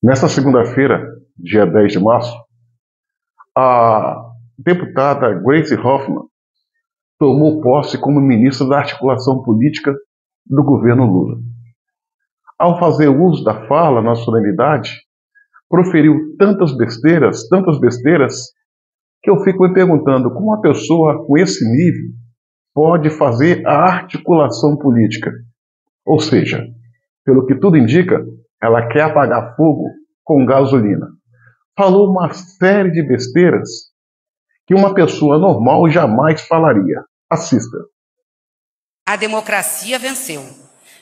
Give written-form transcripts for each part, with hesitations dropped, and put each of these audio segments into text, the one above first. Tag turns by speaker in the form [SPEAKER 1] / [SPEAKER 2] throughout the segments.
[SPEAKER 1] Nesta segunda-feira, dia 10 de março, a deputada Gleisi Hoffmann tomou posse como ministra da articulação política do governo Lula. Ao fazer uso da fala na solenidade, proferiu tantas besteiras, que eu fico me perguntando como uma pessoa com esse nível pode fazer a articulação política. Ou seja, pelo que tudo indica, ela quer apagar fogo com gasolina. Falou uma série de besteiras que uma pessoa normal jamais falaria. Assista.
[SPEAKER 2] A democracia venceu.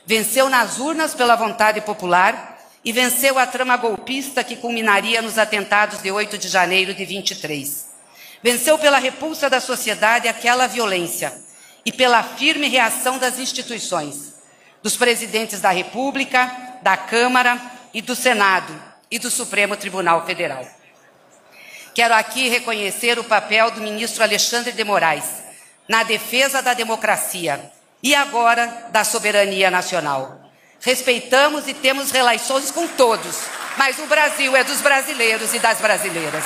[SPEAKER 2] Venceu nas urnas pela vontade popular e venceu a trama golpista que culminaria nos atentados de 8 de janeiro de 23. Venceu pela repulsa da sociedade àquela violência e pela firme reação das instituições, dos presidentes da República, da Câmara e do Senado e do Supremo Tribunal Federal. Quero aqui reconhecer o papel do ministro Alexandre de Moraes na defesa da democracia e agora da soberania nacional. Respeitamos e temos relações com todos, mas o Brasil é dos brasileiros e das brasileiras.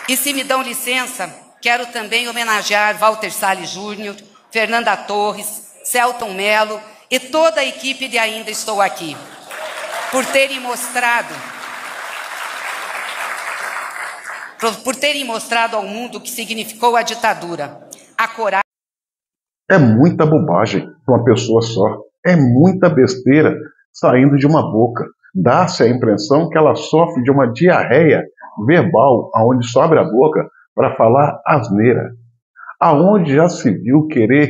[SPEAKER 2] E se me dão licença, quero também homenagear Walter Salles Júnior, Fernanda Torres, Celton Mello e toda a equipe de Ainda Estou Aqui, por terem mostrado ao mundo o que significou a ditadura, a coragem.
[SPEAKER 1] É muita bobagem para uma pessoa só. É muita besteira saindo de uma boca. Dá-se a impressão que ela sofre de uma diarreia verbal, aonde só abre a boca para falar asneira. Aonde já se viu querer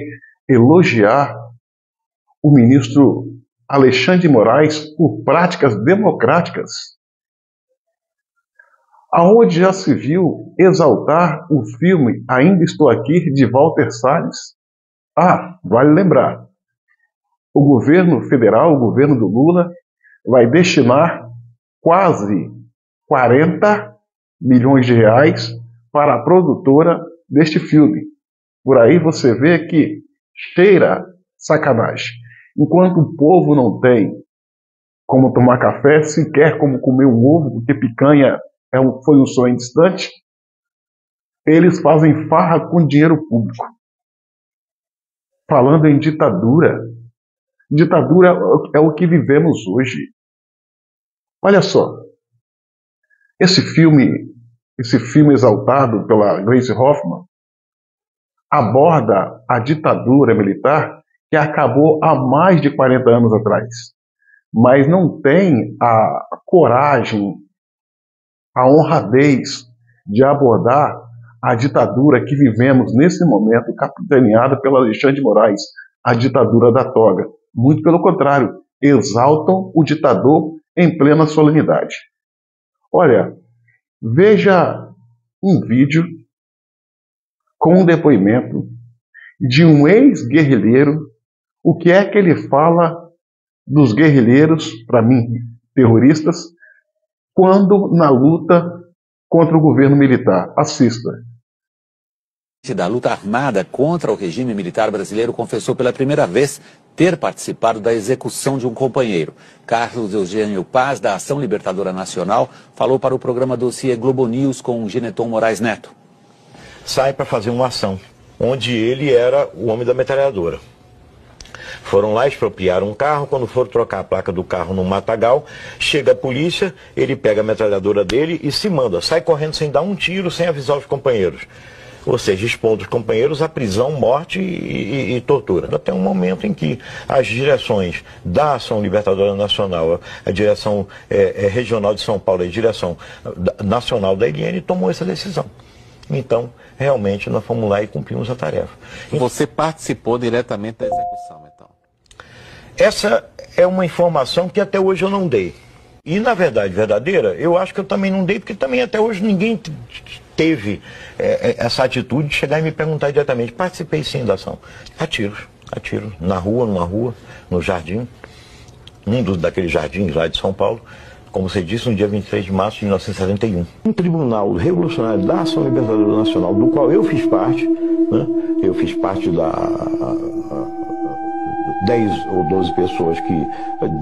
[SPEAKER 1] elogiar o ministro Alexandre de Moraes por práticas democráticas? Aonde já se viu exaltar o filme Ainda Estou Aqui, de Walter Salles? Vale lembrar, o governo federal, o governo do Lula, vai destinar quase 40 milhões de reais para a produtora deste filme. Por aí você vê que cheira sacanagem. Enquanto o povo não tem como tomar café, sequer como comer um ovo, porque picanha foi um sonho distante, eles fazem farra com dinheiro público. Falando em ditadura, ditadura é o que vivemos hoje. Olha só, esse filme exaltado pela Gleisi Hoffmann aborda a ditadura militar que acabou há mais de 40 anos atrás, mas não tem a coragem, a honradez de abordar a ditadura que vivemos nesse momento, capitaneada pelo Alexandre de Moraes, a ditadura da toga. Muito pelo contrário, exaltam o ditador em plena solenidade. Olha, veja um vídeo com um depoimento de um ex-guerrilheiro, o que é que ele fala dos guerrilheiros, para mim, terroristas, quando na luta contra o governo militar. Assista.
[SPEAKER 3] Da luta armada contra o regime militar brasileiro confessou pela primeira vez ter participado da execução de um companheiro. Carlos Eugênio Paz, da Ação Libertadora Nacional, falou para o programa Dossiê Globo News com Geneton Moraes Neto.
[SPEAKER 4] Sai para fazer uma ação, onde ele era o homem da metralhadora. Foram lá, expropriaram um carro, quando foram trocar a placa do carro no matagal, chega a polícia, ele pega a metralhadora dele e se manda, sai correndo sem dar um tiro, sem avisar os companheiros. Ou seja, expondo os companheiros à prisão, morte e tortura. Até um momento em que as direções da Ação Libertadora Nacional, a direção regional de São Paulo e a direção nacional da ILN tomou essa decisão. Então, realmente, nós fomos lá e cumprimos a tarefa.
[SPEAKER 3] Você participou diretamente da execução, então?
[SPEAKER 4] Essa é uma informação que até hoje eu não dei. E, na verdade, verdadeira, eu acho que eu também não dei, porque também até hoje ninguém teve essa atitude de chegar e me perguntar diretamente. Participei sim da ação. A tiros, numa rua, no jardim, daqueles jardins lá de São Paulo, como você disse, no dia 23 de março de 1971. Um tribunal revolucionário da Ação Libertadora Nacional, do qual eu fiz parte, né? Eu fiz parte 10 ou 12 pessoas que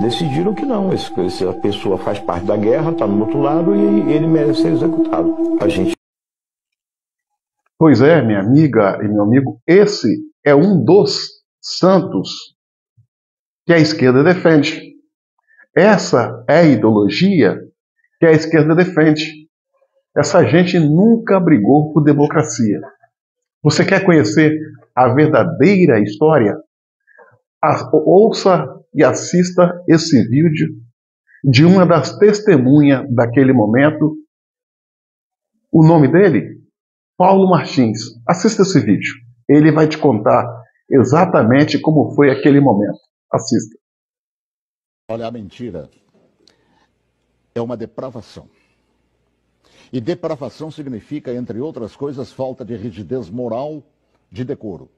[SPEAKER 4] decidiram que não, essa pessoa faz parte da guerra, está no outro lado e ele merece ser executado.
[SPEAKER 1] Pois é, minha amiga e meu amigo, esse é um dos santos que a esquerda defende. Essa é a ideologia que a esquerda defende. Essa gente nunca brigou por democracia. Você quer conhecer a verdadeira história? Ouça e assista esse vídeo de uma das testemunhas daquele momento. O nome dele? Paulo Martins. Assista esse vídeo. Ele vai te contar exatamente como foi aquele momento. Assista.
[SPEAKER 5] Olha, a mentira é uma depravação. E depravação significa, entre outras coisas, falta de rigidez moral, de decoro.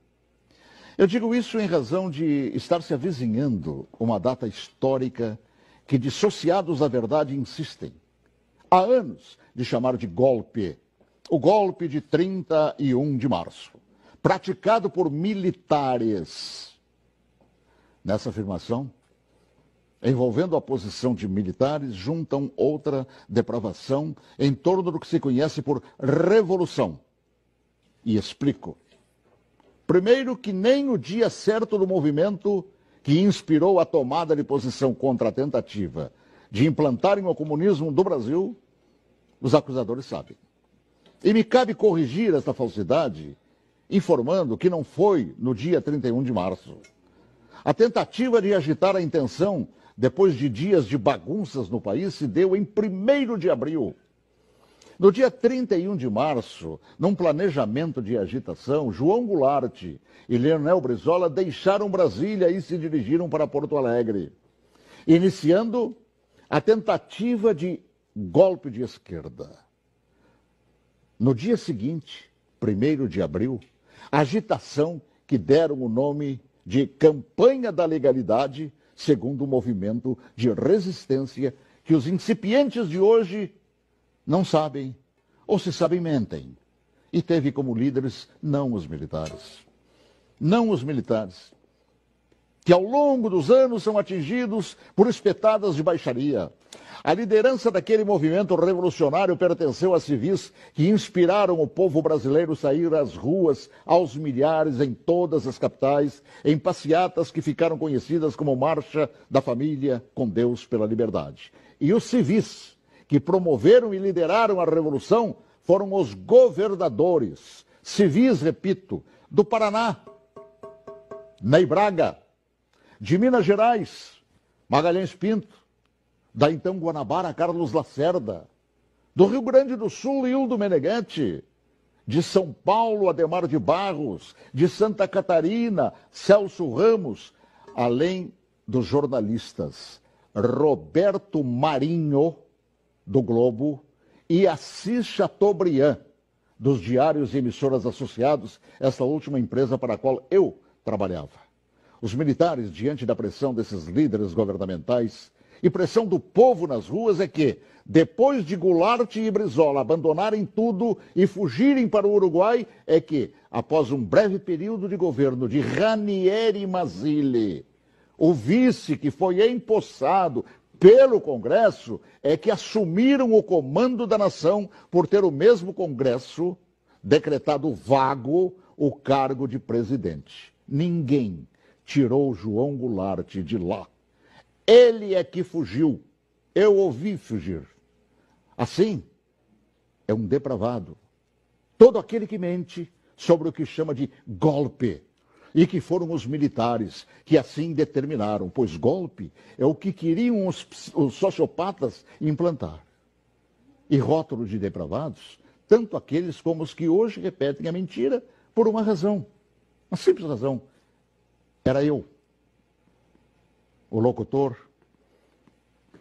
[SPEAKER 5] Eu digo isso em razão de estar se avizinhando uma data histórica que dissociados da verdade insistem, há anos, de chamar de golpe. O golpe de 31 de março, praticado por militares. Nessa afirmação, envolvendo a posição de militares, juntam outra depravação em torno do que se conhece por revolução. E explico. Primeiro, que nem o dia certo do movimento que inspirou a tomada de posição contra a tentativa de implantarem o comunismo do Brasil, os acusadores sabem. E me cabe corrigir esta falsidade, informando que não foi no dia 31 de março. A tentativa de agitar a intenção, depois de dias de bagunças no país, se deu em 1º de abril. No dia 31 de março, num planejamento de agitação, João Goulart e Leonel Brizola deixaram Brasília e se dirigiram para Porto Alegre, iniciando a tentativa de golpe de esquerda. No dia seguinte, 1º de abril, a agitação que deram o nome de Campanha da Legalidade, segundo o movimento de resistência que os incipientes de hoje não sabem, ou se sabem, mentem. E teve como líderes não os militares. Não os militares, que ao longo dos anos são atingidos por espetadas de baixaria. A liderança daquele movimento revolucionário pertenceu a civis que inspiraram o povo brasileiro a sair às ruas aos milhares em todas as capitais, em passeatas que ficaram conhecidas como Marcha da Família com Deus pela Liberdade. E os civis que promoveram e lideraram a revolução foram os governadores, civis, repito, do Paraná, Ney Braga, de Minas Gerais, Magalhães Pinto, da então Guanabara, Carlos Lacerda, do Rio Grande do Sul, Hildo Meneghetti, de São Paulo, Adhemar de Barros, de Santa Catarina, Celso Ramos, além dos jornalistas Roberto Marinho, do Globo, e Assis Chateaubriand, dos diários e emissoras associados, essa última empresa para a qual eu trabalhava. Os militares, diante da pressão desses líderes governamentais e pressão do povo nas ruas, é que, depois de Goulart e Brizola abandonarem tudo e fugirem para o Uruguai, é que, após um breve período de governo de Ranieri Mazzilli, o vice que foi empossado pelo Congresso, é que assumiram o comando da nação por ter o mesmo Congresso decretado vago o cargo de presidente. Ninguém tirou João Goulart de lá. Ele é que fugiu. Eu ouvi fugir. Assim, é um depravado. Todo aquele que mente sobre o que chama de golpe. E que foram os militares que assim determinaram, pois golpe é o que queriam os sociopatas implantar. E rótulo de depravados, tanto aqueles como os que hoje repetem a mentira por uma razão, uma simples razão. Era eu, o locutor,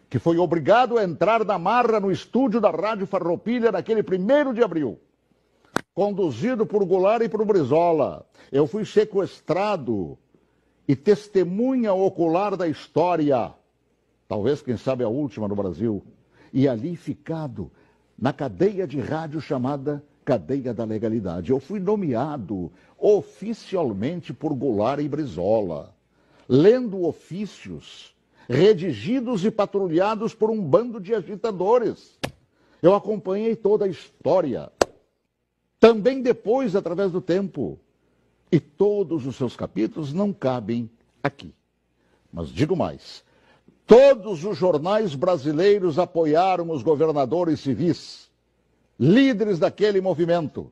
[SPEAKER 5] que foi obrigado a entrar na marra no estúdio da Rádio Farroupilha naquele 1º de abril, conduzido por Goulart e por Brizola. Eu fui sequestrado e testemunha ocular da história, talvez, quem sabe, a última no Brasil, e ali ficado na cadeia de rádio chamada Cadeia da Legalidade. Eu fui nomeado oficialmente por Goulart e Brizola. lendo ofícios redigidos e patrulhados por um bando de agitadores. Eu acompanhei toda a história, também depois, através do tempo. E todos os seus capítulos não cabem aqui. Mas digo mais, todos os jornais brasileiros apoiaram os governadores civis, líderes daquele movimento,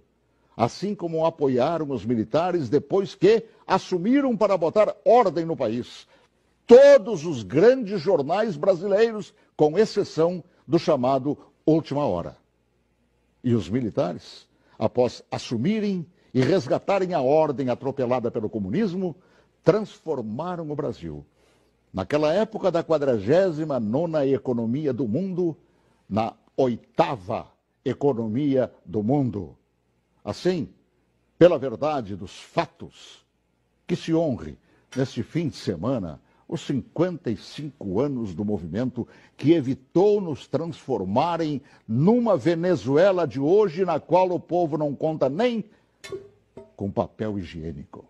[SPEAKER 5] assim como apoiaram os militares depois que assumiram para botar ordem no país. Todos os grandes jornais brasileiros, com exceção do chamado Última Hora. E os militares, após assumirem e resgatarem a ordem atropelada pelo comunismo, transformaram o Brasil, naquela época da 49ª economia do mundo, na 8ª economia do mundo. Assim, pela verdade dos fatos, que se honre neste fim de semana os 55 anos do movimento que evitou nos transformarem numa Venezuela de hoje, na qual o povo não conta nem com papel higiênico.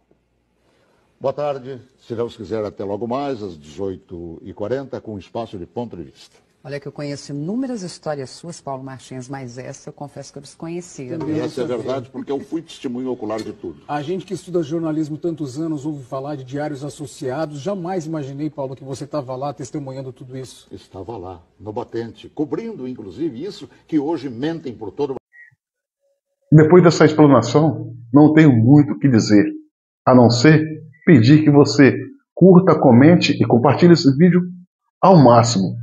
[SPEAKER 5] Boa tarde, se Deus quiser, até logo mais, às 18h40, com um espaço de ponto de vista.
[SPEAKER 6] Olha que eu conheço inúmeras histórias suas, Paulo Martins, mas essa eu confesso que eu desconhecia.
[SPEAKER 5] E essa é verdade, porque eu fui testemunho ocular de tudo.
[SPEAKER 7] A gente que estuda jornalismo tantos anos ouve falar de diários associados. Jamais imaginei, Paulo, que você estava lá testemunhando tudo isso.
[SPEAKER 5] Estava lá, no batente, cobrindo, inclusive, isso que hoje mentem por todo o...
[SPEAKER 1] Depois dessa explanação, não tenho muito o que dizer, a não ser pedir que você curta, comente e compartilhe esse vídeo ao máximo.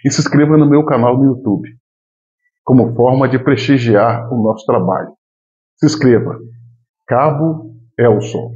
[SPEAKER 1] E se inscreva no meu canal no YouTube, como forma de prestigiar o nosso trabalho. Se inscreva. Cabo Elson.